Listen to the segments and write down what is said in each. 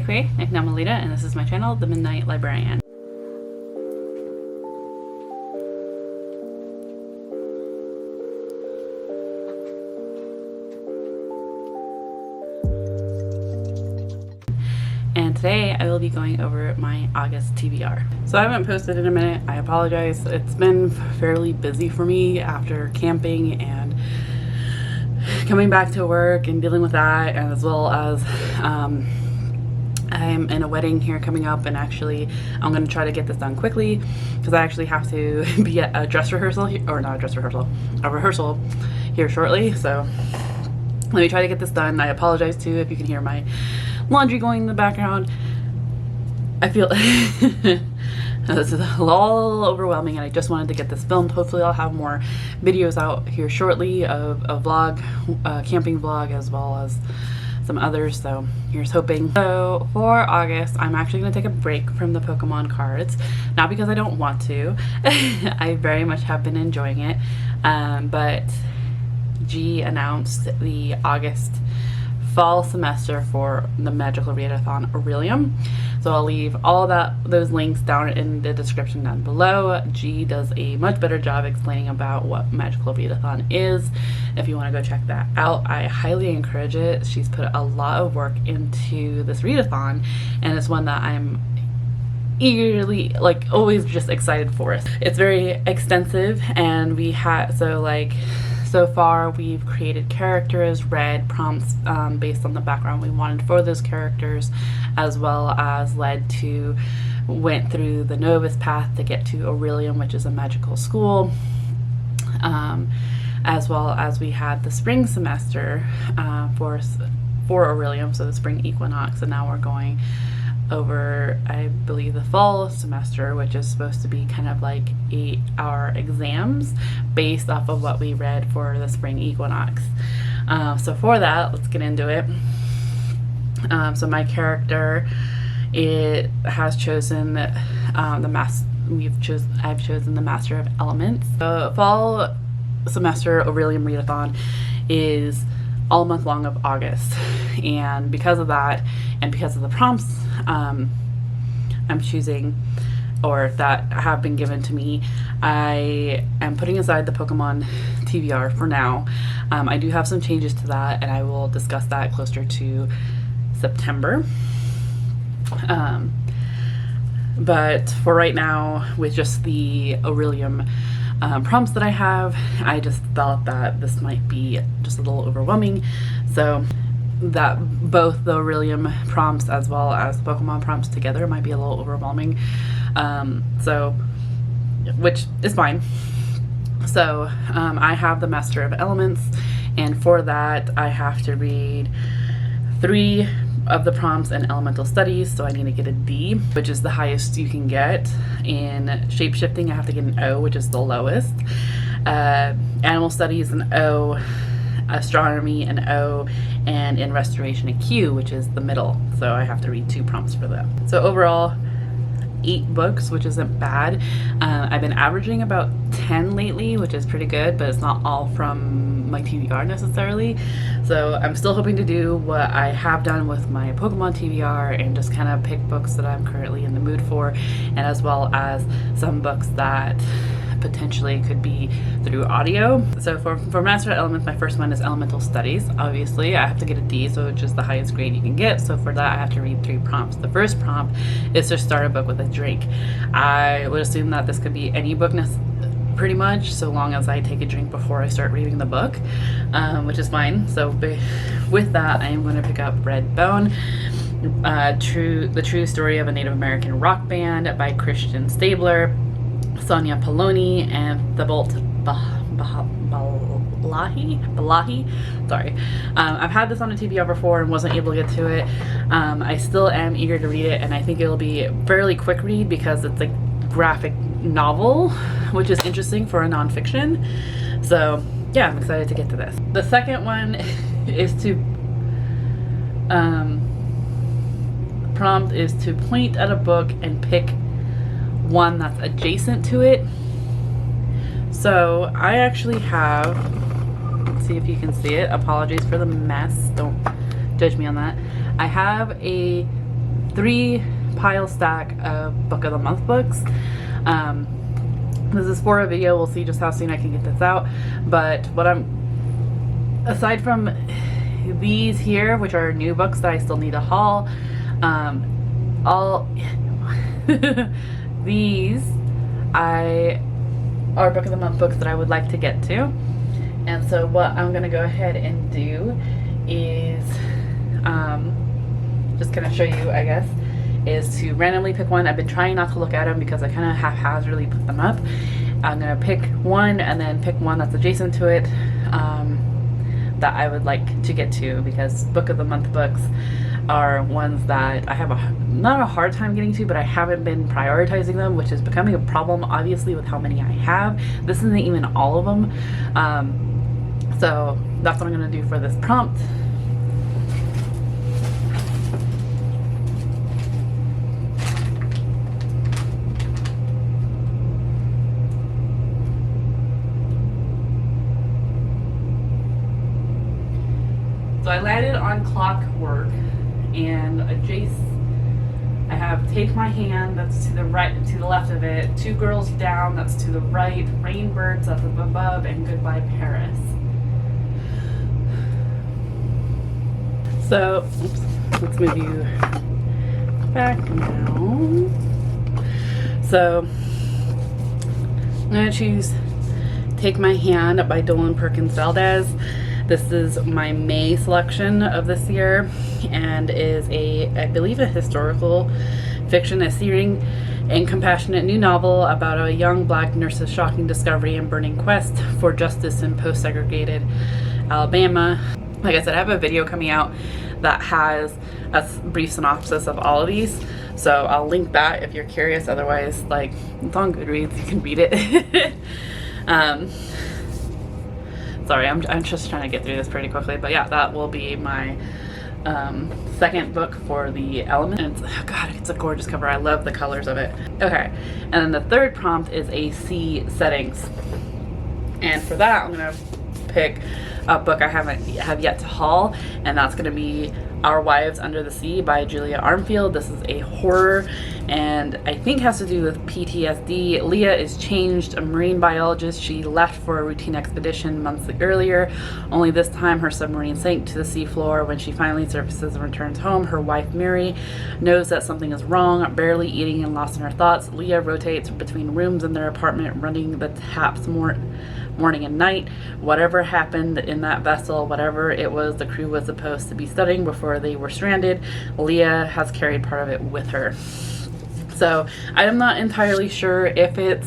Kwe, Namalita, and this is my channel, The Midnight Librarian. And today I will be going over my August TBR. So I haven't posted in a minute, I apologize. It's been fairly busy for me after camping and coming back to work and dealing with that, and as well as I'm in a wedding here coming up, and actually I'm going to try to get this done quickly because I actually have to be at a dress rehearsal, a rehearsal here shortly. So let me try to get this done. I apologize too if you can hear my laundry going in the background. I feel this is all overwhelming, and I just wanted to get this filmed. Hopefully I'll have more videos out here shortly of a vlog, camping vlog, as well as some others, so here's hoping. So for August, I'm actually going to take a break from the Pokemon cards, not because I don't want to. I very much have been enjoying it, but G announced the August fall semester for the Magical Readathon Aurelium. So I'll leave all those links down in the description down below. G does a much better job explaining about what Magical Readathon is. If you want to go check that out, I highly encourage it. She's put a lot of work into this readathon, and it's one that I'm eagerly, like, always just excited for. It's very extensive, and we had so far we've created characters, read prompts based on the background we wanted for those characters, as well as went through the Novus path to get to Aurelium, which is a magical school, as well as we had the spring semester for Aurelium, so the spring equinox, and now we're going over, I believe, the fall semester, which is supposed to be kind of like 8-hour exams based off of what we read for the spring equinox. So for that, let's get into it. So my character, has chosen I've chosen the Master of Elements. The fall semester Aurelium Readathon is all month long of August, and because of that, and because of the prompts I'm choosing, or that have been given to me, I am putting aside the Pokemon TBR for now. I do have some changes to that, and I will discuss that closer to September. But for right now, with just the Aurelium prompts that I have, I just felt that this might be just a little overwhelming, so that both the Aurelium prompts as well as the Pokemon prompts together might be a little overwhelming, which is fine. So I have the Master of Elements, and for that I have to read 3 of the prompts in elemental studies, so I need to get a D, which is the highest you can get. In shapeshifting I have to get an O, which is the lowest. Animal studies an O, astronomy an O, and in restoration a Q, which is the middle, so I have to read 2 prompts for that. So overall 8 books, which isn't bad. I've been averaging about 10 lately, which is pretty good, but it's not all from my TBR necessarily. So I'm still hoping to do what I have done with my Pokemon TBR and just kind of pick books that I'm currently in the mood for, and as well as some books that potentially could be through audio. So for Master of Elements, my first one is Elemental Studies. Obviously I have to get a D, so which is the highest grade you can get. So for that I have to read 3 prompts. The first prompt is to start a book with a drink. I would assume that this could be any book pretty much, so long as I take a drink before I start reading the book, which is fine. So with that, I am going to pick up Red Bone, the true story of a Native American rock band by Christian Stabler, Sonia Poloni, and Thibault Balahi. Sorry. I've had this on a TBR before and wasn't able to get to it. I still am eager to read it, and I think it'll be a fairly quick read because it's a graphic novel, which is interesting for a nonfiction. So yeah, I'm excited to get to this. The second one is prompt is to point at a book and pick one that's adjacent to it. So I actually have, let's see if you can see it. Apologies for the mess. Don't judge me on that. I have a 3 pile stack of Book of the Month books. This is for a video. We'll see just how soon I can get this out. But what aside from these here, which are new books that I still need to haul, all these are Book of the Month books that I would like to get to. And so what I'm gonna go ahead and do is just kind of show you, I guess, is to randomly pick one. I've been trying not to look at them because I kind of haphazardly put them up. I'm gonna pick one and then pick one that's adjacent to it that I would like to get to, because Book of the Month books are ones that I have not a hard time getting to, but I haven't been prioritizing them, which is becoming a problem obviously with how many I have. This isn't even all of them. So that's what I'm gonna do for this prompt. So I landed on Clockwork, and I have Take My Hand, that's to the right, to the left of it, Two Girls Down, that's to the right, Rainbirds, that's up above, and Goodbye Paris. So, oops, let's move you back now. So, I'm gonna choose Take My Hand by Dolan Perkins Valdez. This is my May selection of this year, and is I believe, a historical fiction, a searing and compassionate new novel about a young black nurse's shocking discovery and burning quest for justice in post-segregated Alabama. Like I said, I have a video coming out that has a brief synopsis of all of these, so I'll link that if you're curious. Otherwise, like, it's on Goodreads, you can read it. Sorry, I'm just trying to get through this pretty quickly, but yeah, that will be my second book for the Element. And God, it's a gorgeous cover. I love the colors of it. Okay, and then the third prompt is AC settings, and for that I'm gonna pick a book I have yet to haul, and that's gonna be Our Wives Under the Sea by Julia Armfield. This is a horror, and I think has to do with PTSD. Leah is changed, a marine biologist. She left for a routine expedition months earlier, only this time her submarine sank to the seafloor. When she finally surfaces and returns home, her wife Mary knows that something is wrong. Barely eating and lost in her thoughts, Leah rotates between rooms in their apartment, running the taps morning and night. Whatever happened in that vessel, whatever it was the crew was supposed to be studying before they were stranded, Leah has carried part of it with her. So I'm not entirely sure if it's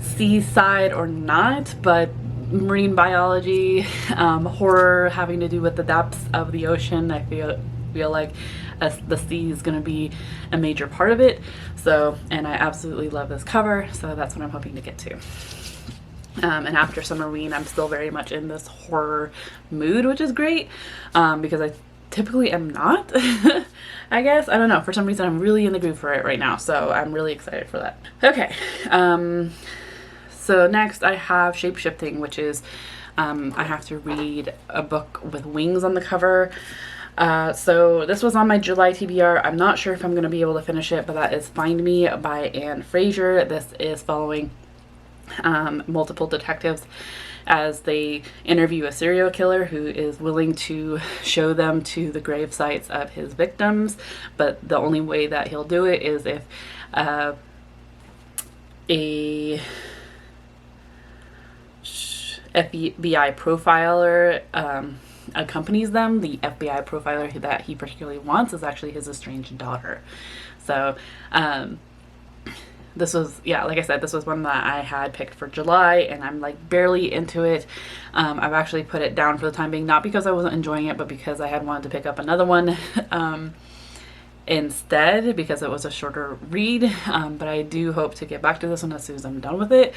seaside or not, but marine biology, horror having to do with the depths of the ocean, I feel like the sea is going to be a major part of it. So, and I absolutely love this cover, so that's what I'm hoping to get to. And after Summerween, I'm still very much in this horror mood, which is great, because I typically am not. I guess, I don't know, for some reason I'm really in the groove for it right now, so I'm really excited for that. Okay, so next I have Shapeshifting, which is I have to read a book with wings on the cover. So this was on my July TBR. I'm not sure if I'm going to be able to finish it, but that is Find Me by Anne Fraser. This is following multiple detectives as they interview a serial killer who is willing to show them to the grave sites of his victims, but the only way that he'll do it is if a FBI profiler accompanies them. The FBI profiler that he particularly wants is actually his estranged daughter. So this was, yeah, like I said, this was one that I had picked for July, and I'm like barely into it. I've actually put it down for the time being, not because I wasn't enjoying it, but because I had wanted to pick up another one instead, because it was a shorter read. But I do hope to get back to this one as soon as I'm done with it.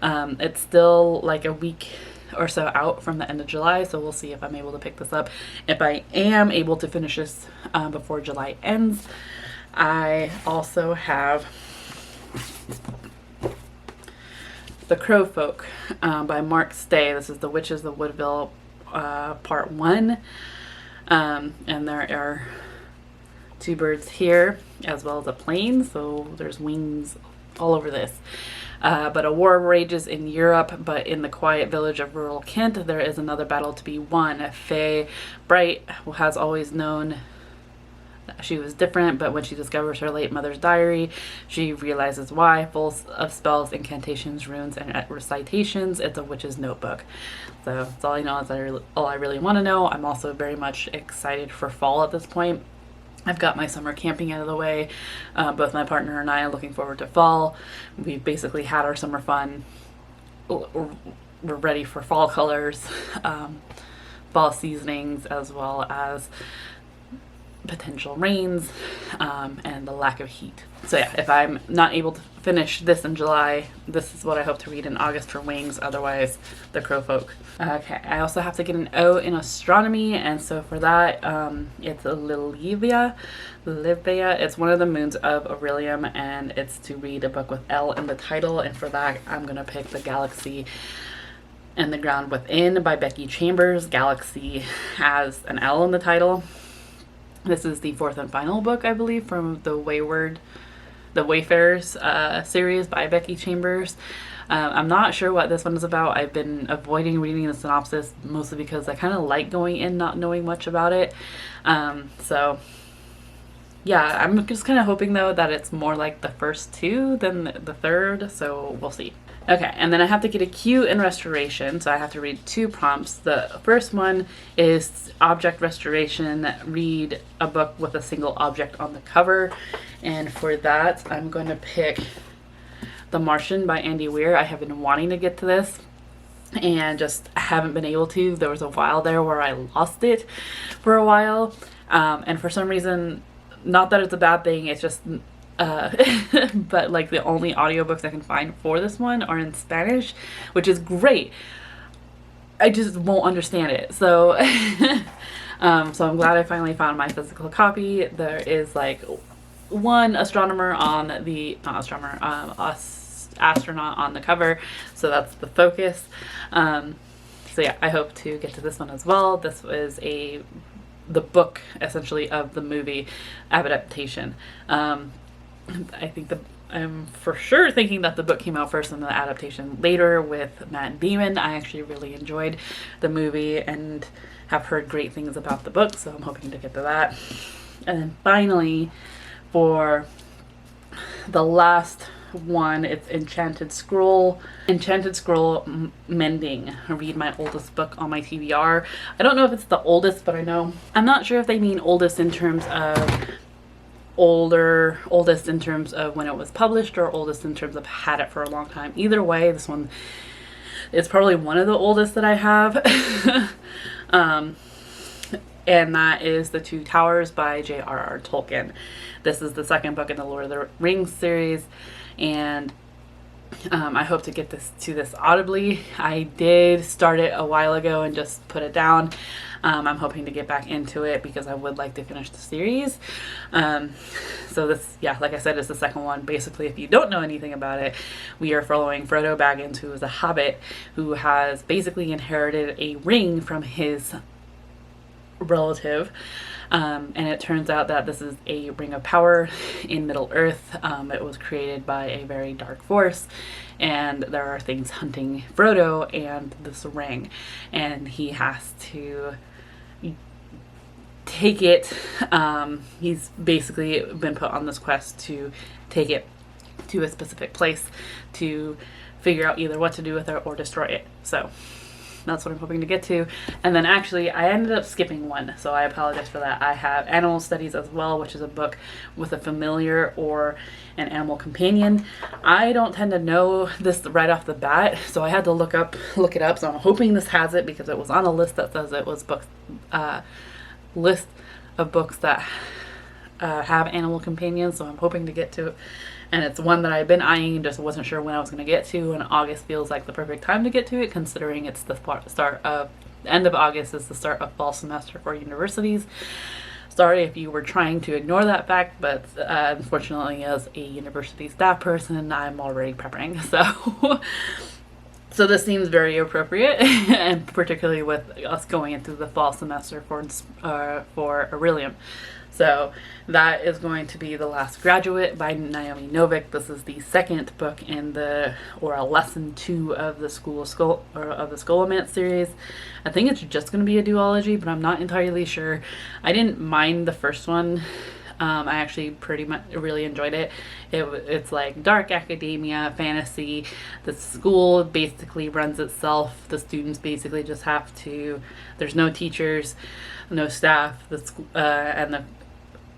It's still like a week or so out from the end of July, so we'll see if I'm able to pick this up. If I am able to finish this before July ends, I also have The Crow Folk by Mark Stay. This is The Witches of Woodville Part 1. And there are two birds here, as well as a plane, so there's wings all over this. But a war rages in Europe, but in the quiet village of rural Kent, there is another battle to be won. Faye Bright has always known she was different, but when she discovers her late mother's diary, she realizes why. Full of spells, incantations, runes, and recitations, it's a witch's notebook. So that's all I know. That's all I really want to know. I'm also very much excited for fall at this point. I've got my summer camping out of the way. Both my partner and I are looking forward to fall. We've basically had our summer fun. We're ready for fall colors, fall seasonings, as well as potential rains, and the lack of heat. So yeah, if I'm not able to finish this in July, this is what I hope to read in August for Wings, otherwise The Crowfolk. Okay, I also have to get an O in astronomy, and so for that, it's a Livia. It's one of the moons of Aurelium, and it's to read a book with L in the title, and for that, I'm gonna pick The Galaxy and the Ground Within by Becky Chambers. Galaxy has an L in the title. This is the fourth and final book, I believe, from the Wayfarers series by Becky Chambers. I'm not sure what this one is about. I've been avoiding reading the synopsis mostly because I kind of like going in not knowing much about it. So yeah, I'm just kind of hoping though that it's more like the first two than the third, so we'll see. Okay, and then I have to get a Q in restoration, so I have to read two prompts. The first one is object restoration, read a book with a single object on the cover. And for that, I'm going to pick The Martian by Andy Weir. I have been wanting to get to this and just haven't been able to. There was a while there where I lost it for a while. And for some reason, not that it's a bad thing, it's just but like the only audiobooks I can find for this one are in Spanish, which is great. I just won't understand it. So so I'm glad I finally found my physical copy. There is like one astronomer on the astronaut on the cover, so that's the focus. So yeah, I hope to get to this one as well. This is the book essentially of the movie adaptation. I'm for sure thinking that the book came out first and the adaptation later with Matt Damon. I actually really enjoyed the movie and have heard great things about the book, so I'm hoping to get to that. And then finally, for the last one, it's Enchanted Scroll Mending. I read my oldest book on my TBR. I don't know if it's the oldest, but I'm not sure if they mean oldest in terms of oldest in terms of when it was published, or oldest in terms of had it for a long time. Either way, this one is probably one of the oldest that I have. And that is The Two Towers by J.R.R. Tolkien. This is the second book in the Lord of the Rings series, and I hope to get to this audibly. I did start it a while ago and just put it down. I'm hoping to get back into it because I would like to finish the series. So this, yeah, like I said, is the second one. Basically, if you don't know anything about it, we are following Frodo Baggins, who is a hobbit who has basically inherited a ring from his relative. And it turns out that this is a ring of power in Middle Earth. It was created by a very dark force, and there are things hunting Frodo and this ring, and he has to take it. He's basically been put on this quest to take it to a specific place to figure out either what to do with it or destroy it. So that's what I'm hoping to get to. And then actually I ended up skipping one, so I apologize for that. I have Animal Studies as well, which is a book with a familiar or an animal companion. I don't tend to know this right off the bat, so I had to look it up. So I'm hoping this has it because it was on a list that says it was list of books that have animal companions, so I'm hoping to get to it. And it's one that I've been eyeing, just wasn't sure when I was going to get to, and August feels like the perfect time to get to it, considering it's the end of August is the start of fall semester for universities. Sorry if you were trying to ignore that fact, but unfortunately as a university staff person, I'm already preparing. So this seems very appropriate, and particularly with us going into the fall semester for Aurelium. So that is going to be The Last Graduate by Naomi Novik. This is the second book in a lesson 2 of the Scholomance series. I think it's just going to be a duology, but I'm not entirely sure. I didn't mind the first one. I actually pretty much really enjoyed it. It's like dark academia, fantasy. The school basically runs itself. The students basically just have to, there's no teachers, no staff, and the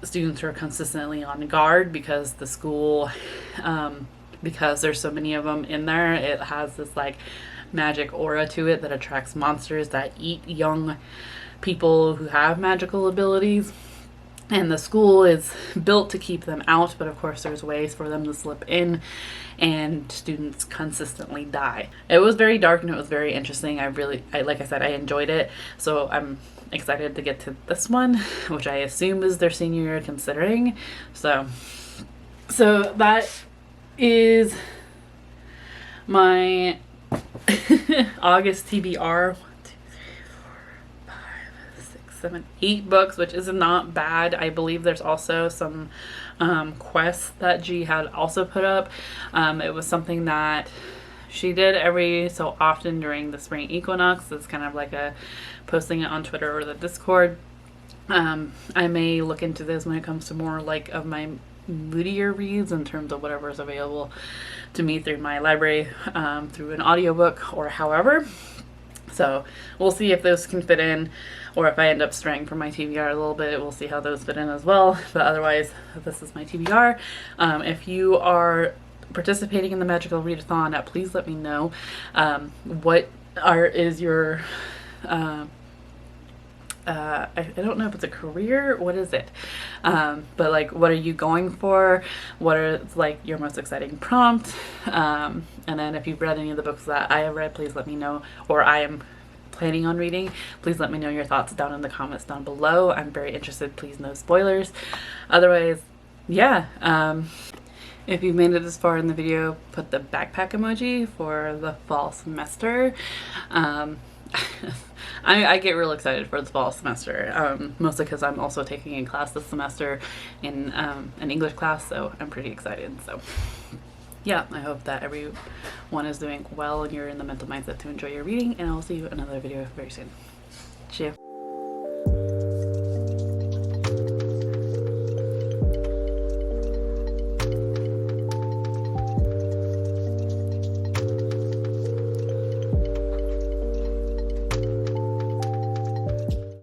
students are consistently on guard because the school, because there's so many of them in there, it has this like magic aura to it that attracts monsters that eat young people who have magical abilities. And the school is built to keep them out, but of course there's ways for them to slip in, and students consistently die. It was very dark and it was very interesting. Like I said, I enjoyed it. So I'm excited to get to this one, which I assume is their senior year considering. So that is my August TBR. 7, 8 books, which is not bad. I believe there's also some quests that G had also put up. It was something that she did every so often during the spring equinox. It's kind of like a posting it on Twitter or the Discord. I may look into this when it comes to more like of my moodier reads in terms of whatever is available to me through my library, through an audiobook or however. So we'll see if those can fit in, or if I end up straying from my TBR a little bit, we'll see how those fit in as well. But otherwise, this is my TBR. If you are participating in the Magical Readathon, please let me know what is your I don't know if it's a career, what is it? But like, what are you going for? What are like your most exciting prompt? And then if you've read any of the books that I have read, please let me know, or I am planning on reading. Please let me know your thoughts down in the comments down below. I'm very interested. Please no spoilers. Otherwise, yeah. If you've made it this far in the video, put the backpack emoji for the fall semester. I get real excited for the fall semester, mostly because I'm also taking a class this semester in an English class, so I'm pretty excited. So yeah, I hope that everyone is doing well and you're in the mental mindset to enjoy your reading, and I'll see you in another video very soon.